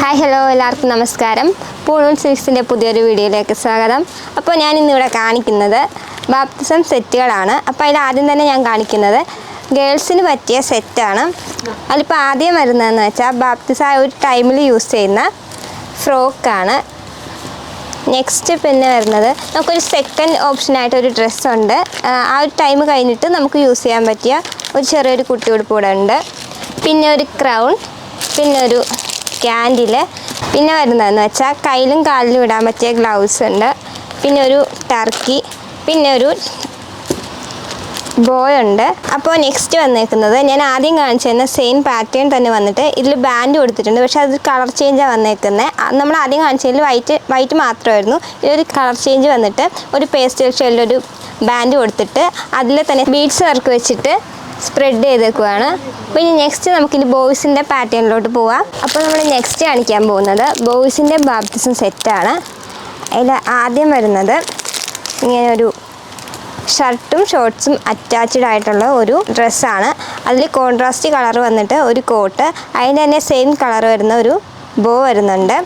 Hi hello എല്ലാവർക്കും നമസ്കാരം. പൂണൂൽ സിൽക്സിൻ്റെ പുതിയൊരു വീഡിയോയിലേക്ക് സ്വാഗതം. അപ്പോൾ ഞാൻ ഇന്നിവിടെ കാണിക്കുന്നത് ബാപ്റ്റിസം സെറ്റുകളാണ്. അപ്പോൾ അതിൽ ആദ്യം തന്നെ ഞാൻ കാണിക്കുന്നത് ഗേൾസിന് പറ്റിയ സെറ്റാണ്. അതിലിപ്പോൾ ആദ്യം വരുന്നതെന്ന് വെച്ചാൽ ബാപ്റ്റിസം ഒരു ടൈമിൽ യൂസ് ചെയ്യുന്ന ഫ്രോക്കാണ്. നെക്സ്റ്റ് പിന്നെ വരുന്നത് നമുക്കൊരു സെക്കൻഡ് ഓപ്ഷനായിട്ടൊരു ഡ്രസ്സുണ്ട്. ആ ഒരു ടൈം കഴിഞ്ഞിട്ട് നമുക്ക് യൂസ് ചെയ്യാൻ പറ്റിയ ഒരു ചെറിയൊരു കുട്ടി ഉടുപ്പ് കൂടെ ഉണ്ട്. പിന്നെ ഒരു ക്രൗൺ, പിന്നെ ഒരു ക്യാൻഡിൽ, പിന്നെ വരുന്നതെന്ന് വെച്ചാൽ കയ്യിലും കാലിലും ഇടാൻ പറ്റിയ ഗ്ലൗസ് ഉണ്ട്. പിന്നെ ഒരു ടർക്കി, പിന്നെ ഒരു ബോയ് ഉണ്ട്. അപ്പോൾ നെക്സ്റ്റ് വന്നേക്കുന്നത് ഞാൻ ആദ്യം കാണിച്ചിരുന്ന സെയിം പാറ്റേൺ തന്നെ വന്നിട്ട് ഇതിൽ ബാൻഡ് കൊടുത്തിട്ടുണ്ട്. പക്ഷേ അത് കളർ ചേഞ്ചാണ് വന്നേക്കുന്നത്. നമ്മൾ ആദ്യം കാണിച്ചതിൽ വൈറ്റ് മാത്രമായിരുന്നു. ഇതിലൊരു കളർ ചേഞ്ച് വന്നിട്ട് ഒരു പേസ്റ്റൽ ഷെയ്ഡിലൊരു ബാൻഡ് കൊടുത്തിട്ട് അതിൽ തന്നെ ബീഡ്സ് വർക്ക് വെച്ചിട്ട് സ്പ്രെഡ് ചെയ്തേക്കുവാണ്. പിന്നെ നെക്സ്റ്റ് നമുക്കിനി ബോയ്സിൻ്റെ പാറ്റേണിലോട്ട് പോവാം. അപ്പോൾ നമ്മൾ നെക്സ്റ്റ് കാണിക്കാൻ പോകുന്നത് ബോയ്സിൻ്റെ ബാപ്റ്റിസം സെറ്റാണ്. അതിൽ ആദ്യം വരുന്നത് ഇങ്ങനെ ഒരു ഷർട്ടും ഷോർട്ട്സും അറ്റാച്ച്ഡ് ആയിട്ടുള്ള ഒരു ഡ്രസ്സാണ്. അതിൽ കോൺട്രാസ്റ്റ് കളർ വന്നിട്ട് ഒരു കോട്ട്, അതിൻ്റെ തന്നെ സെയിം കളർ വരുന്ന ഒരു ബോ വരുന്നുണ്ട്.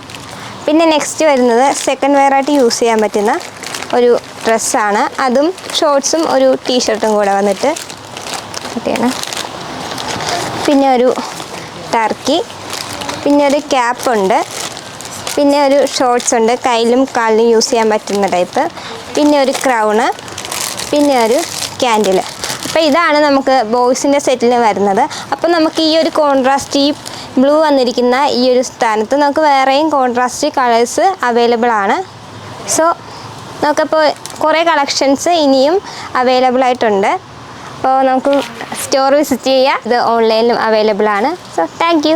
പിന്നെ നെക്സ്റ്റ് വരുന്നത് സെക്കൻഡ് വെയർ ആയിട്ട് യൂസ് ചെയ്യാൻ പറ്റുന്ന ഒരു ഡ്രസ്സാണ്. അതും ഷോർട്ട്സും ഒരു ടീഷർട്ടും കൂടെ വന്നിട്ട് ഒക്കെയാണ്. പിന്നെ ഒരു ടർക്കി, പിന്നെ ഒരു ക്യാപ്പുണ്ട്, പിന്നെ ഒരു ഷോർട്ട്സ് ഉണ്ട്, കയ്യിലും കാലിലും യൂസ് ചെയ്യാൻ പറ്റുന്ന ടൈപ്പ്, പിന്നെ ഒരു ക്രൗണ്, പിന്നെ ഒരു ക്യാൻഡിൽ. അപ്പോൾ ഇതാണ് നമുക്ക് ബോയ്സിൻ്റെ സെറ്റിൽ വരുന്നത്. അപ്പോൾ നമുക്ക് ഈ ഒരു കോൺട്രാസ്റ്റ്, ഈ ബ്ലൂ വന്നിരിക്കുന്ന ഈ ഒരു സ്ഥാനത്ത് നമുക്ക് വേറെയും കോൺട്രാസ്റ്റ് കളേഴ്സ് അവൈലബിൾ ആണ്. സോ നമുക്കപ്പോൾ കുറേ കളക്ഷൻസ് ഇനിയും അവൈലബിൾ ആയിട്ടുണ്ട്. അപ്പോൾ നമുക്ക് സ്റ്റോർ വിസിറ്റ് ചെയ്യുക. ഇത് ഓൺലൈനിലും അവൈലബിൾ ആണ്. So thank you.